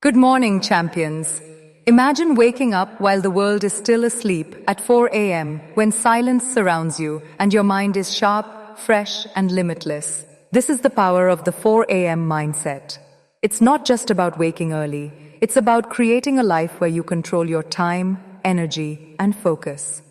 Good morning, champions. Imagine waking up while the world is still asleep at 4 a.m. when silence surrounds you and your mind is sharp, fresh, and limitless. This is the power of the 4 a.m. mindset. It's not just about waking early, it's about creating a life where you control your time, energy, and focus.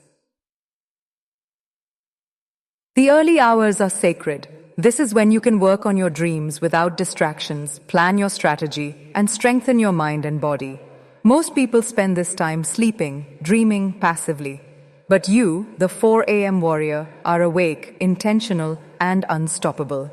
The early hours are sacred. This is when you can work on your dreams without distractions, plan your strategy, and strengthen your mind and body. Most people spend this time sleeping, dreaming passively. But you, the 4 a.m. warrior, are awake, intentional, and unstoppable.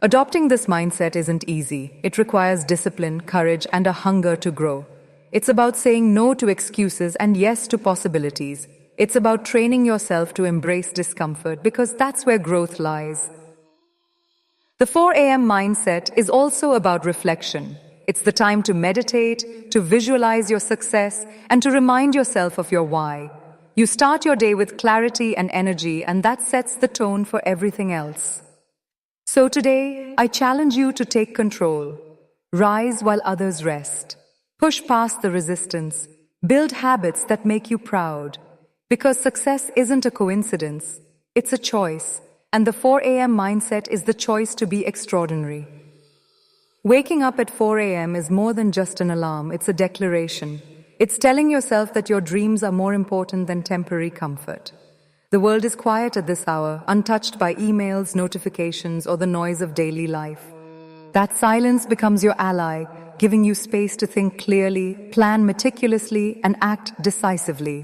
Adopting this mindset isn't easy. It requires discipline, courage, and a hunger to grow. It's about saying no to excuses and yes to possibilities. It's about training yourself to embrace discomfort because that's where growth lies. The 4 a.m. mindset is also about reflection. It's the time to meditate, to visualize your success, and to remind yourself of your why. You start your day with clarity and energy, and that sets the tone for everything else. So today, I challenge you to take control. Rise while others rest. Push past the resistance. Build habits that make you proud. Because success isn't a coincidence, it's a choice. And the 4 a.m. mindset is the choice to be extraordinary. Waking up at 4 a.m. is more than just an alarm, it's a declaration. It's telling yourself that your dreams are more important than temporary comfort. The world is quiet at this hour, untouched by emails, notifications, or the noise of daily life. That silence becomes your ally, giving you space to think clearly, plan meticulously, and act decisively.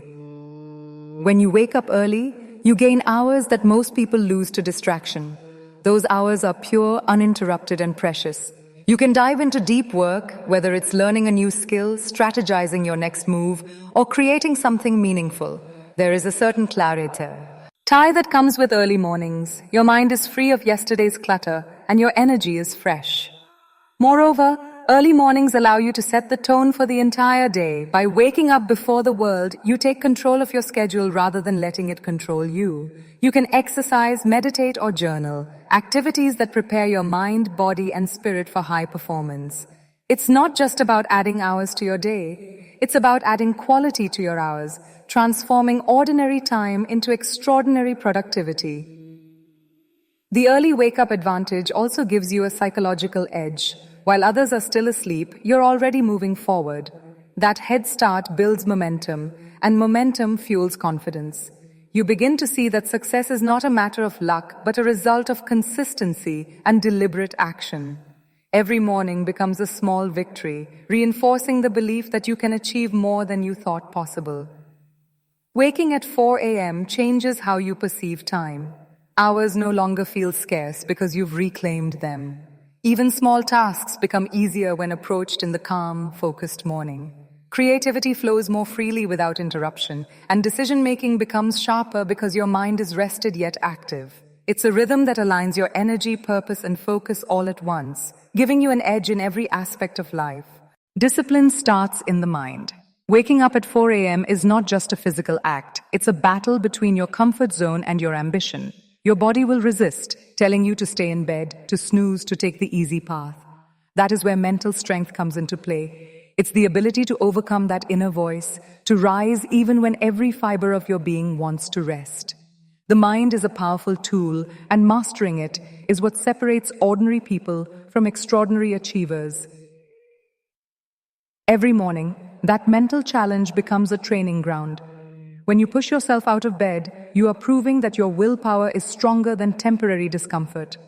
When you wake up early, you gain hours that most people lose to distraction. Those hours are pure, uninterrupted, and precious. You can dive into deep work, whether it's learning a new skill, strategizing your next move, or creating something meaningful. There is a certain clarity that comes with early mornings. Your mind is free of yesterday's clutter, and your energy is fresh. Moreover, early mornings allow you to set the tone for the entire day. By waking up before the world, you take control of your schedule rather than letting it control you. You can exercise, meditate, or journal, activities that prepare your mind, body, and spirit for high performance. It's not just about adding hours to your day. It's about adding quality to your hours, transforming ordinary time into extraordinary productivity. The early wake-up advantage also gives you a psychological edge. While others are still asleep, you're already moving forward. That head start builds momentum, and momentum fuels confidence. You begin to see that success is not a matter of luck, but a result of consistency and deliberate action. Every morning becomes a small victory, reinforcing the belief that you can achieve more than you thought possible. Waking at 4 a.m. changes how you perceive time. Hours no longer feel scarce because you've reclaimed them. Even small tasks become easier when approached in the calm, focused morning. Creativity flows more freely without interruption, and decision-making becomes sharper because your mind is rested yet active. It's a rhythm that aligns your energy, purpose, and focus all at once, giving you an edge in every aspect of life. Discipline starts in the mind. Waking up at 4 a.m. is not just a physical act. It's a battle between your comfort zone and your ambition. Your body will resist, telling you to stay in bed, to snooze, to take the easy path. That is where mental strength comes into play. It's the ability to overcome that inner voice, to rise even when every fiber of your being wants to rest. The mind is a powerful tool, and mastering it is what separates ordinary people from extraordinary achievers. Every morning, that mental challenge becomes a training ground. When you push yourself out of bed, you are proving that your willpower is stronger than temporary discomfort.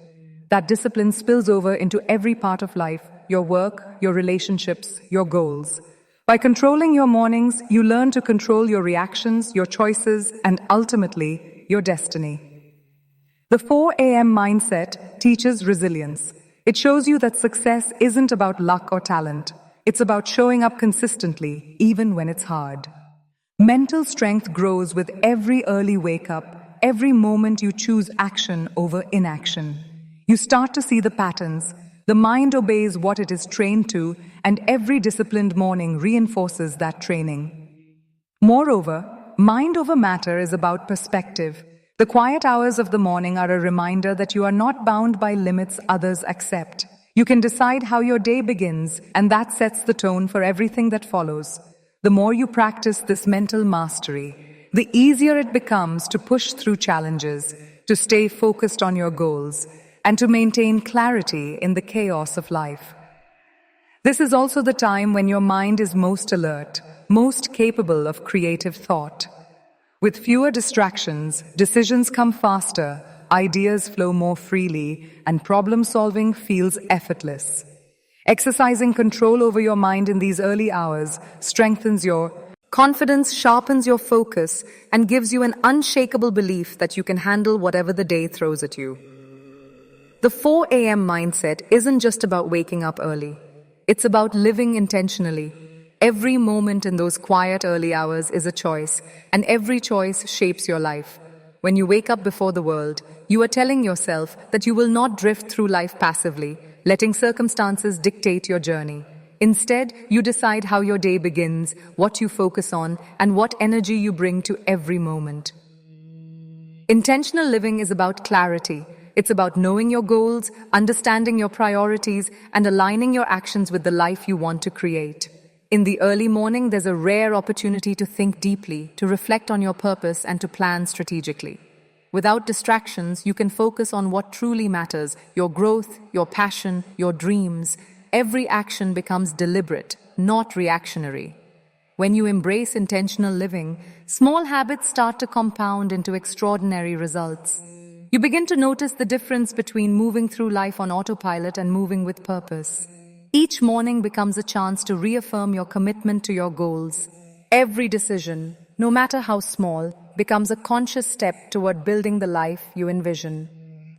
That discipline spills over into every part of life, your work, your relationships, your goals. By controlling your mornings, you learn to control your reactions, your choices, and ultimately, your destiny. The 4 a.m. mindset teaches resilience. It shows you that success isn't about luck or talent. It's about showing up consistently, even when it's hard. Mental strength grows with every early wake-up, every moment you choose action over inaction. You start to see the patterns. The mind obeys what it is trained to, and every disciplined morning reinforces that training. Moreover, mind over matter is about perspective. The quiet hours of the morning are a reminder that you are not bound by limits others accept. You can decide how your day begins, and that sets the tone for everything that follows. The more you practice this mental mastery, the easier it becomes to push through challenges, to stay focused on your goals, and to maintain clarity in the chaos of life. This is also the time when your mind is most alert, most capable of creative thought. With fewer distractions, decisions come faster, ideas flow more freely, and problem-solving feels effortless. Exercising control over your mind in these early hours strengthens your confidence, sharpens your focus, and gives you an unshakable belief that you can handle whatever the day throws at you. The 4 a.m. mindset isn't just about waking up early. It's about living intentionally. Every moment in those quiet early hours is a choice, and every choice shapes your life. When you wake up before the world, you are telling yourself that you will not drift through life passively, letting circumstances dictate your journey. Instead, you decide how your day begins, what you focus on, and what energy you bring to every moment. Intentional living is about clarity. It's about knowing your goals, understanding your priorities, and aligning your actions with the life you want to create. In the early morning, there's a rare opportunity to think deeply, to reflect on your purpose, and to plan strategically. Without distractions, you can focus on what truly matters, your growth, your passion, your dreams. Every action becomes deliberate, not reactionary. When you embrace intentional living, small habits start to compound into extraordinary results. You begin to notice the difference between moving through life on autopilot and moving with purpose. Each morning becomes a chance to reaffirm your commitment to your goals. Every decision, no matter how small, becomes a conscious step toward building the life you envision.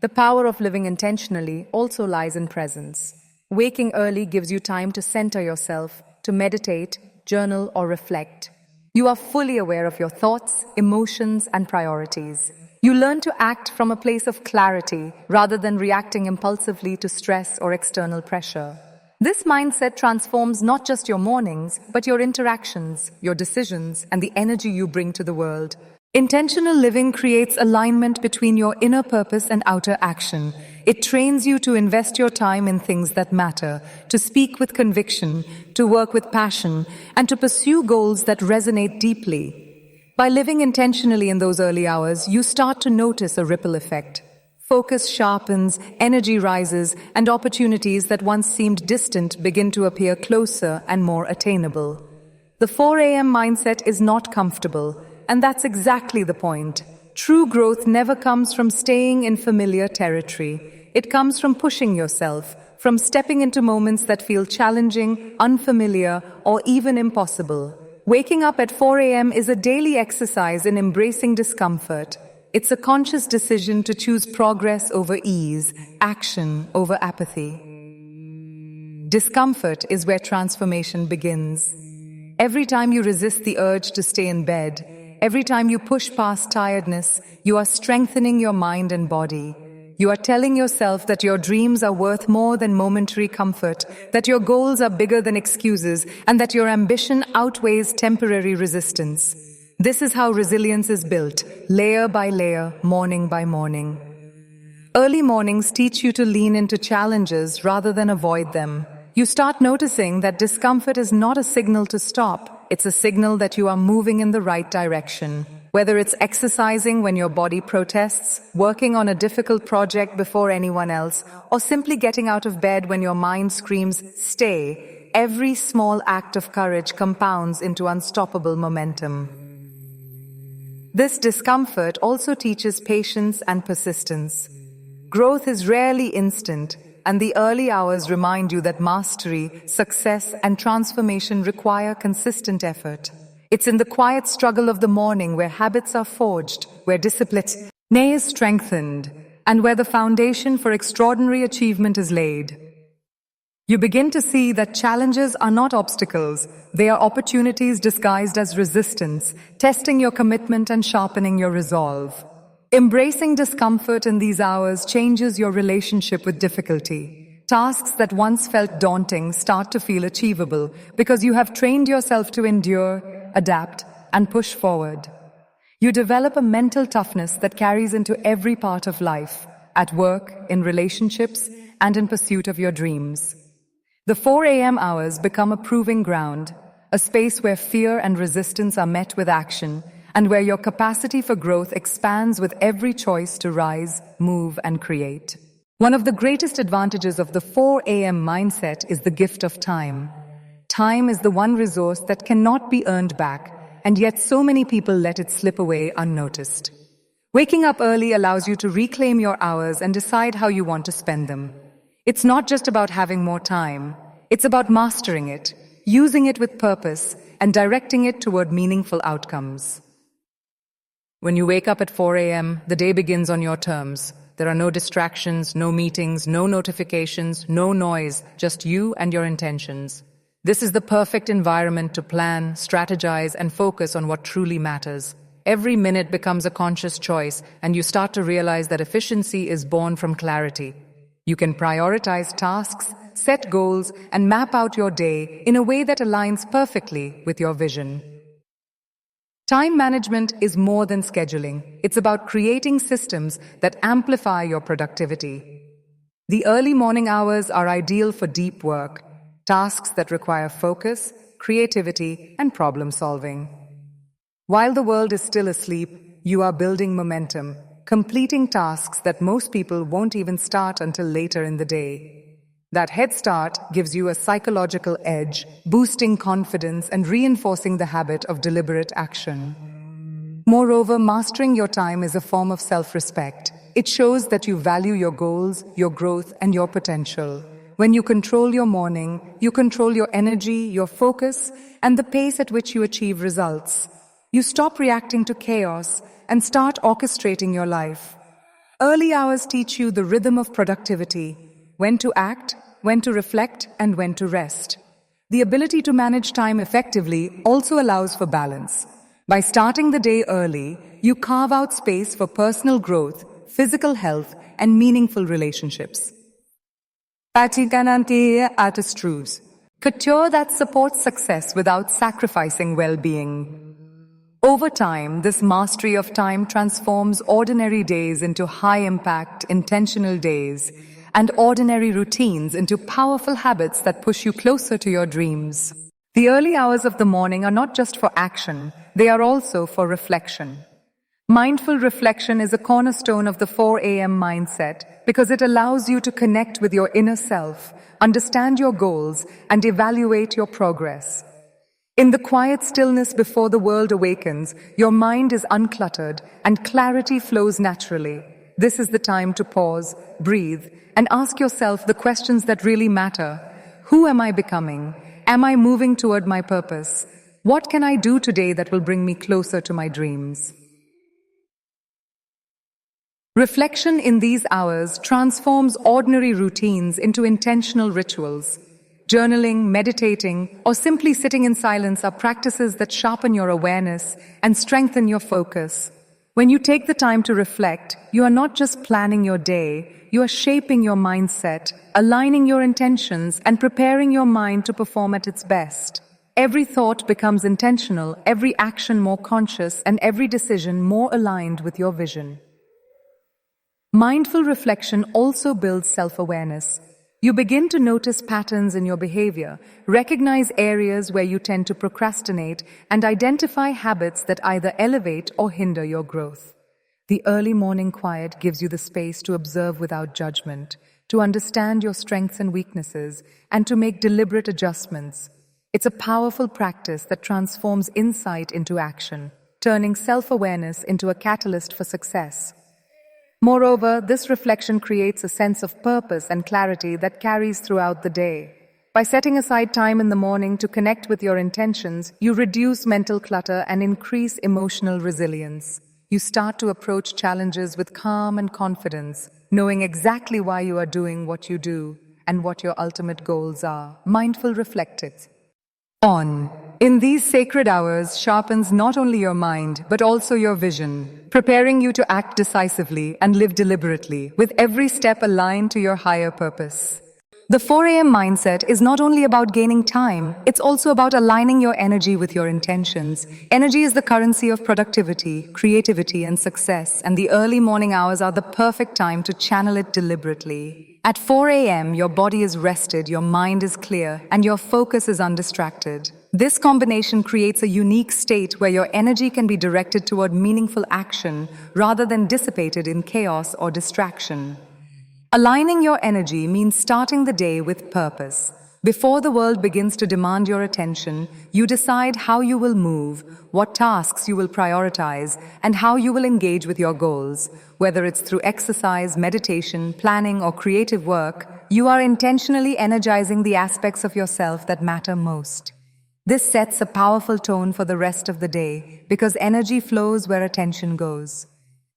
The power of living intentionally also lies in presence. Waking early gives you time to center yourself, to meditate, journal, or reflect. You are fully aware of your thoughts, emotions, and priorities. You learn to act from a place of clarity rather than reacting impulsively to stress or external pressure. This mindset transforms not just your mornings, but your interactions, your decisions, and the energy you bring to the world. Intentional living creates alignment between your inner purpose and outer action. It trains you to invest your time in things that matter, to speak with conviction, to work with passion, and to pursue goals that resonate deeply. By living intentionally in those early hours, you start to notice a ripple effect. Focus sharpens, energy rises, and opportunities that once seemed distant begin to appear closer and more attainable. The 4 a.m. mindset is not comfortable, and that's exactly the point. True growth never comes from staying in familiar territory. It comes from pushing yourself, from stepping into moments that feel challenging, unfamiliar, or even impossible. Waking up at 4 a.m. is a daily exercise in embracing discomfort. It's a conscious decision to choose progress over ease, action over apathy. Discomfort is where transformation begins. Every time you resist the urge to stay in bed, every time you push past tiredness, you are strengthening your mind and body. You are telling yourself that your dreams are worth more than momentary comfort, that your goals are bigger than excuses, and that your ambition outweighs temporary resistance. This is how resilience is built, layer by layer, morning by morning. Early mornings teach you to lean into challenges rather than avoid them. You start noticing that discomfort is not a signal to stop. It's a signal that you are moving in the right direction. Whether it's exercising when your body protests, working on a difficult project before anyone else, or simply getting out of bed when your mind screams, "Stay," every small act of courage compounds into unstoppable momentum. This discomfort also teaches patience and persistence. Growth is rarely instant, and the early hours remind you that mastery, success, and transformation require consistent effort. It's in the quiet struggle of the morning where habits are forged, where discipline is strengthened, and where the foundation for extraordinary achievement is laid. You begin to see that challenges are not obstacles, they are opportunities disguised as resistance, testing your commitment and sharpening your resolve. Embracing discomfort in these hours changes your relationship with difficulty. Tasks that once felt daunting start to feel achievable because you have trained yourself to endure, adapt, and push forward. You develop a mental toughness that carries into every part of life. at work, in relationships, and in pursuit of your dreams. The 4 a.m. hours become a proving ground, a space where fear and resistance are met with action, and where your capacity for growth expands with every choice to rise, move, and create. One of the greatest advantages of the 4 a.m. mindset is the gift of time. Time is the one resource that cannot be earned back, and yet so many people let it slip away unnoticed. Waking up early allows you to reclaim your hours and decide how you want to spend them. It's not just about having more time. It's about mastering it, using it with purpose, and directing it toward meaningful outcomes. When you wake up at 4 a.m., the day begins on your terms. There are no distractions, no meetings, no notifications, no noise, just you and your intentions. This is the perfect environment to plan, strategize, and focus on what truly matters. Every minute becomes a conscious choice, and you start to realize that efficiency is born from clarity. You can prioritize tasks, set goals, and map out your day in a way that aligns perfectly with your vision. Time management is more than scheduling. It's about creating systems that amplify your productivity. The early morning hours are ideal for deep work, tasks that require focus, creativity, and problem solving. While the world is still asleep, you are building momentum, completing tasks that most people won't even start until later in the day. That head start gives you a psychological edge, boosting confidence and reinforcing the habit of deliberate action. Moreover, mastering your time is a form of self-respect. It shows that you value your goals, your growth, and your potential. When you control your morning, you control your energy, your focus, and the pace at which you achieve results. You stop reacting to chaos and start orchestrating your life. Early hours teach you the rhythm of productivity, when to act, when to reflect, and when to rest. The ability to manage time effectively also allows for balance. By starting the day early, you carve out space for personal growth, physical health, and meaningful relationships. Patikanantiya artistrues. Couture that supports success without sacrificing well-being. Over time, this mastery of time transforms ordinary days into high-impact, intentional days, and ordinary routines into powerful habits that push you closer to your dreams. The early hours of the morning are not just for action, they are also for reflection. Mindful reflection is a cornerstone of the 4 a.m. mindset because it allows you to connect with your inner self, understand your goals, and evaluate your progress. In the quiet stillness before the world awakens, your mind is uncluttered and clarity flows naturally. This is the time to pause, breathe, and ask yourself the questions that really matter. Who am I becoming? Am I moving toward my purpose? What can I do today that will bring me closer to my dreams? Reflection in these hours transforms ordinary routines into intentional rituals. Journaling, meditating, or simply sitting in silence are practices that sharpen your awareness and strengthen your focus. When you take the time to reflect, you are not just planning your day, you are shaping your mindset, aligning your intentions, and preparing your mind to perform at its best. Every thought becomes intentional, every action more conscious, and every decision more aligned with your vision. Mindful reflection also builds self-awareness. You begin to notice patterns in your behavior, recognize areas where you tend to procrastinate, and identify habits that either elevate or hinder your growth. The early morning quiet gives you the space to observe without judgment, to understand your strengths and weaknesses, and to make deliberate adjustments. It's a powerful practice that transforms insight into action, turning self-awareness into a catalyst for success. Moreover, this reflection creates a sense of purpose and clarity that carries throughout the day. By setting aside time in the morning to connect with your intentions, you reduce mental clutter and increase emotional resilience. You start to approach challenges with calm and confidence, knowing exactly why you are doing what you do and what your ultimate goals are. Mindful reflective. In these sacred hours sharpens not only your mind, but also your vision, preparing you to act decisively and live deliberately, with every step aligned to your higher purpose. The 4 a.m. mindset is not only about gaining time, it's also about aligning your energy with your intentions. Energy is the currency of productivity, creativity, and success, and the early morning hours are the perfect time to channel it deliberately. At 4 a.m., your body is rested, your mind is clear, and your focus is undistracted. This combination creates a unique state where your energy can be directed toward meaningful action rather than dissipated in chaos or distraction. Aligning your energy means starting the day with purpose. Before the world begins to demand your attention, you decide how you will move, what tasks you will prioritize, and how you will engage with your goals. Whether it's through exercise, meditation, planning, or creative work, you are intentionally energizing the aspects of yourself that matter most. This sets a powerful tone for the rest of the day because energy flows where attention goes.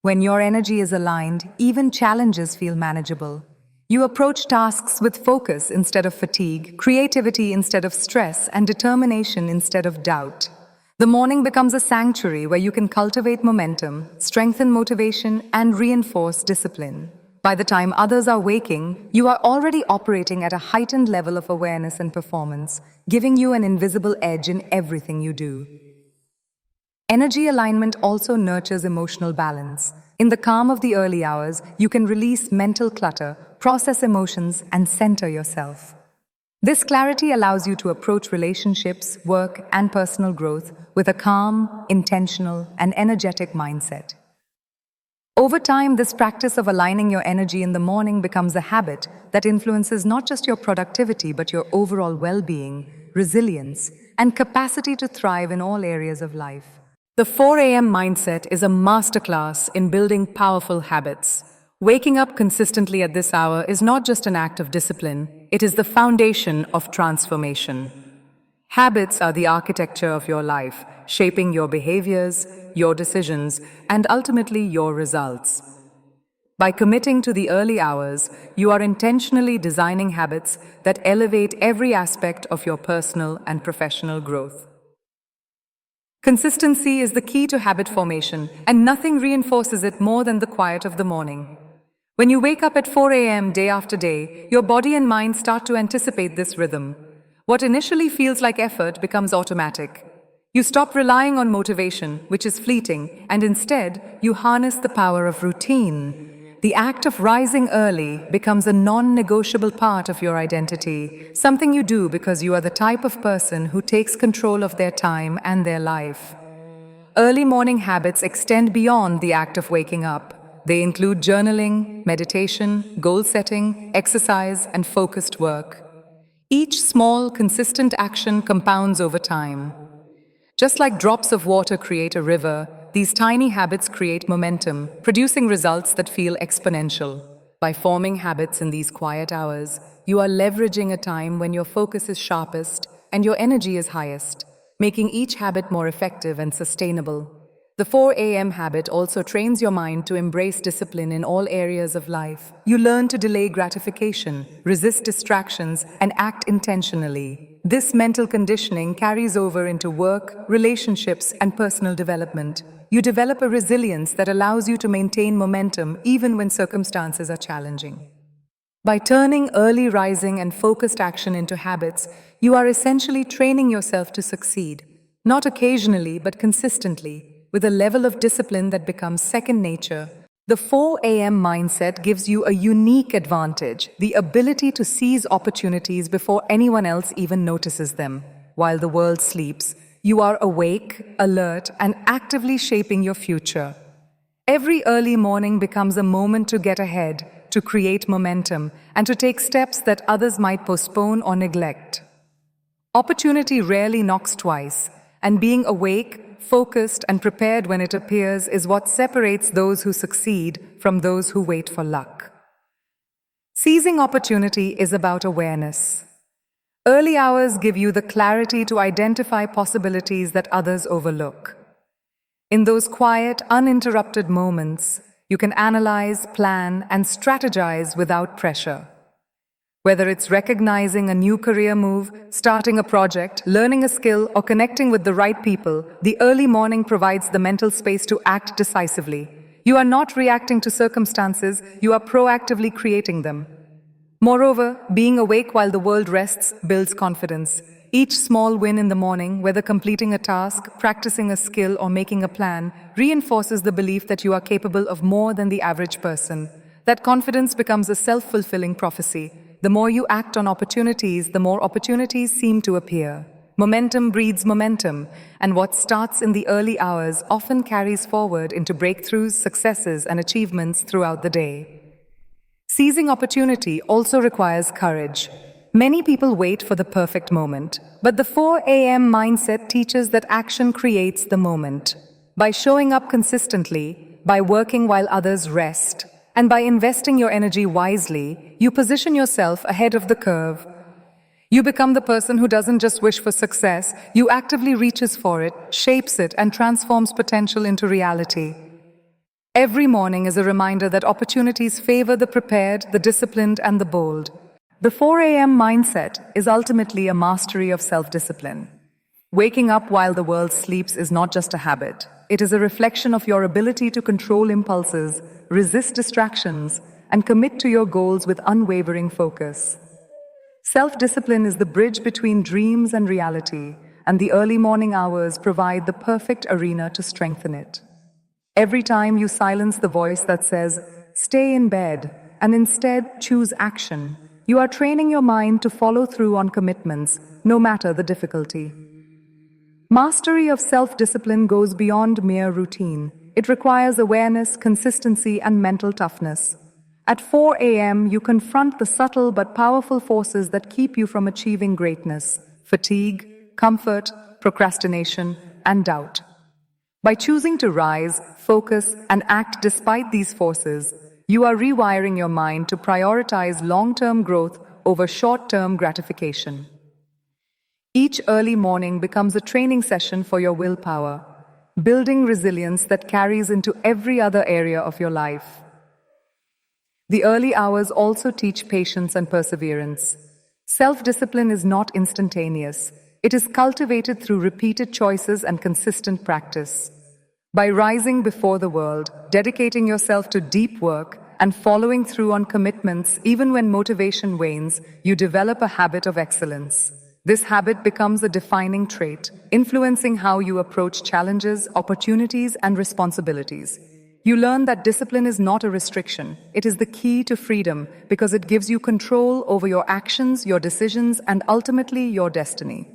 When your energy is aligned, even challenges feel manageable. You approach tasks with focus instead of fatigue, creativity instead of stress, and determination instead of doubt. The morning becomes a sanctuary where you can cultivate momentum, strengthen motivation, and reinforce discipline. By the time others are waking, you are already operating at a heightened level of awareness and performance, giving you an invisible edge in everything you do. Energy alignment also nurtures emotional balance. In the calm of the early hours, you can release mental clutter, process emotions, and center yourself. This clarity allows you to approach relationships, work, and personal growth with a calm, intentional, and energetic mindset. Over time, this practice of aligning your energy in the morning becomes a habit that influences not just your productivity but your overall well-being, resilience, and capacity to thrive in all areas of life. The 4 a.m. mindset is a masterclass in building powerful habits. Waking up consistently at this hour is not just an act of discipline, it is the foundation of transformation. Habits are the architecture of your life, shaping your behaviors, your decisions, and ultimately your results. By committing to the early hours, you are intentionally designing habits that elevate every aspect of your personal and professional growth. Consistency is the key to habit formation, and nothing reinforces it more than the quiet of the morning. When you wake up at 4 a.m. day after day, your body and mind start to anticipate this rhythm. What initially feels like effort becomes automatic. You stop relying on motivation, which is fleeting, and instead, you harness the power of routine. The act of rising early becomes a non-negotiable part of your identity, something you do because you are the type of person who takes control of their time and their life. Early morning habits extend beyond the act of waking up. They include journaling, meditation, goal setting, exercise, and focused work. Each small, consistent action compounds over time. Just like drops of water create a river, these tiny habits create momentum, producing results that feel exponential. By forming habits in these quiet hours, you are leveraging a time when your focus is sharpest and your energy is highest, making each habit more effective and sustainable. The 4 a.m. habit also trains your mind to embrace discipline in all areas of life. You learn to delay gratification, resist distractions, and act intentionally. This mental conditioning carries over into work, relationships, and personal development. You develop a resilience that allows you to maintain momentum even when circumstances are challenging. By turning early rising and focused action into habits, you are essentially training yourself to succeed, not occasionally but consistently, with a level of discipline that becomes second nature. The 4 a.m. mindset gives you a unique advantage, the ability to seize opportunities before anyone else even notices them. While the world sleeps, you are awake, alert, and actively shaping your future. Every early morning becomes a moment to get ahead, to create momentum, and to take steps that others might postpone or neglect. Opportunity rarely knocks twice, and being awake, focused, and prepared when it appears is what separates those who succeed from those who wait for luck. Seizing opportunity is about awareness. Early hours give you the clarity to identify possibilities that others overlook. In those quiet, uninterrupted moments, you can analyze, plan, and strategize without pressure. Whether it's recognizing a new career move, starting a project, learning a skill, or connecting with the right people, the early morning provides the mental space to act decisively. You are not reacting to circumstances, you are proactively creating them. Moreover, being awake while the world rests builds confidence. Each small win in the morning, whether completing a task, practicing a skill, or making a plan, reinforces the belief that you are capable of more than the average person. That confidence becomes a self-fulfilling prophecy. The more you act on opportunities, the more opportunities seem to appear. Momentum breeds momentum, and what starts in the early hours often carries forward into breakthroughs, successes, and achievements throughout the day. Seizing opportunity also requires courage. Many people wait for the perfect moment, but the 4 a.m. mindset teaches that action creates the moment. By showing up consistently, by working while others rest, and by investing your energy wisely, you position yourself ahead of the curve. You become the person who doesn't just wish for success, you actively reaches for it, shapes it, and transforms potential into reality. Every morning is a reminder that opportunities favor the prepared, the disciplined, and the bold. The 4 a.m. mindset is ultimately a mastery of self-discipline. Waking up while the world sleeps is not just a habit. It is a reflection of your ability to control impulses, resist distractions, and commit to your goals with unwavering focus. Self-discipline is the bridge between dreams and reality, and the early morning hours provide the perfect arena to strengthen it. Every time you silence the voice that says, "Stay in bed," and instead choose action, you are training your mind to follow through on commitments, no matter the difficulty. Mastery of self-discipline goes beyond mere routine. It requires awareness, consistency, and mental toughness. At 4 a.m., you confront the subtle but powerful forces that keep you from achieving greatness: fatigue, comfort, procrastination, and doubt. By choosing to rise, focus, and act despite these forces, you are rewiring your mind to prioritize long-term growth over short-term gratification. Each early morning becomes a training session for your willpower, building resilience that carries into every other area of your life. The early hours also teach patience and perseverance. Self-discipline is not instantaneous. It is cultivated through repeated choices and consistent practice. By rising before the world, dedicating yourself to deep work, and following through on commitments even when motivation wanes, you develop a habit of excellence. This habit becomes a defining trait, influencing how you approach challenges, opportunities, and responsibilities. You learn that discipline is not a restriction. It is the key to freedom because it gives you control over your actions, your decisions, and ultimately your destiny.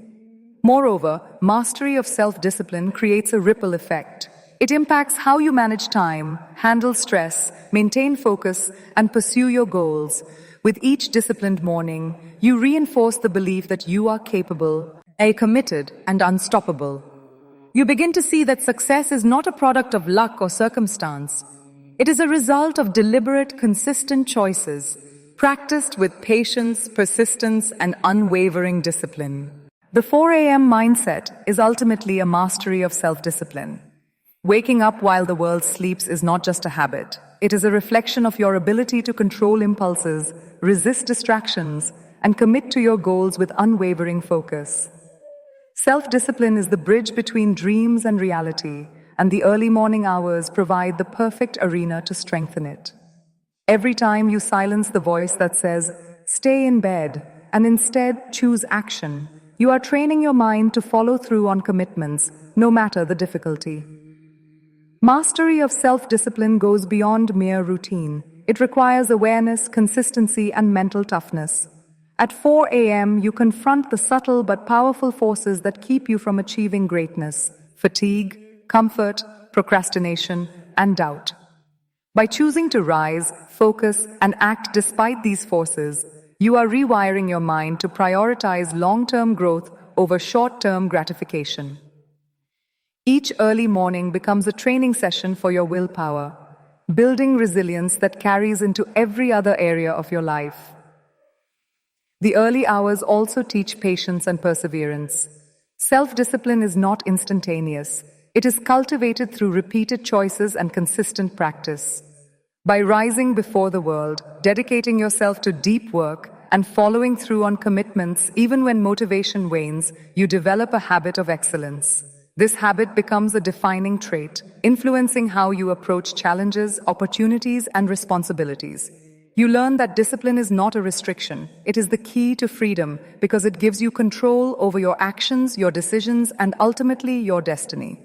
Moreover, mastery of self-discipline creates a ripple effect. It impacts how you manage time, handle stress, maintain focus, and pursue your goals. With each disciplined morning, you reinforce the belief that you are capable, committed, and unstoppable. You begin to see that success is not a product of luck or circumstance. It is a result of deliberate, consistent choices, practiced with patience, persistence, and unwavering discipline. The 4 a.m. mindset is ultimately a mastery of self-discipline. Waking up while the world sleeps is not just a habit. It is a reflection of your ability to control impulses, resist distractions, and commit to your goals with unwavering focus. Self-discipline is the bridge between dreams and reality, and the early morning hours provide the perfect arena to strengthen it. Every time you silence the voice that says, "Stay in bed," and instead choose action, you are training your mind to follow through on commitments, no matter the difficulty. Mastery of self-discipline goes beyond mere routine. It requires awareness, consistency, and mental toughness. At 4 a.m., you confront the subtle but powerful forces that keep you from achieving greatness: fatigue, comfort, procrastination, and doubt. By choosing to rise, focus, and act despite these forces, you are rewiring your mind to prioritize long-term growth over short-term gratification. Each early morning becomes a training session for your willpower, building resilience that carries into every other area of your life. The early hours also teach patience and perseverance. Self-discipline is not instantaneous. It is cultivated through repeated choices and consistent practice. By rising before the world, dedicating yourself to deep work, and following through on commitments even when motivation wanes, you develop a habit of excellence. This habit becomes a defining trait, influencing how you approach challenges, opportunities, and responsibilities. You learn that discipline is not a restriction. It is the key to freedom because it gives you control over your actions, your decisions, and ultimately your destiny.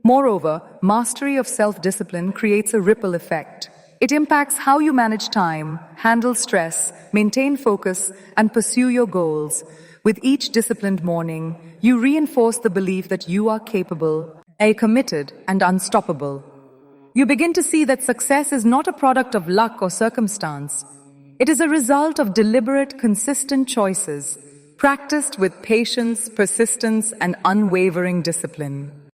Moreover, mastery of self-discipline creates a ripple effect. It impacts how you manage time, handle stress, maintain focus, and pursue your goals. With each disciplined morning, you reinforce the belief that you are capable, committed, and unstoppable. You begin to see that success is not a product of luck or circumstance. It is a result of deliberate, consistent choices, practiced with patience, persistence, and unwavering discipline.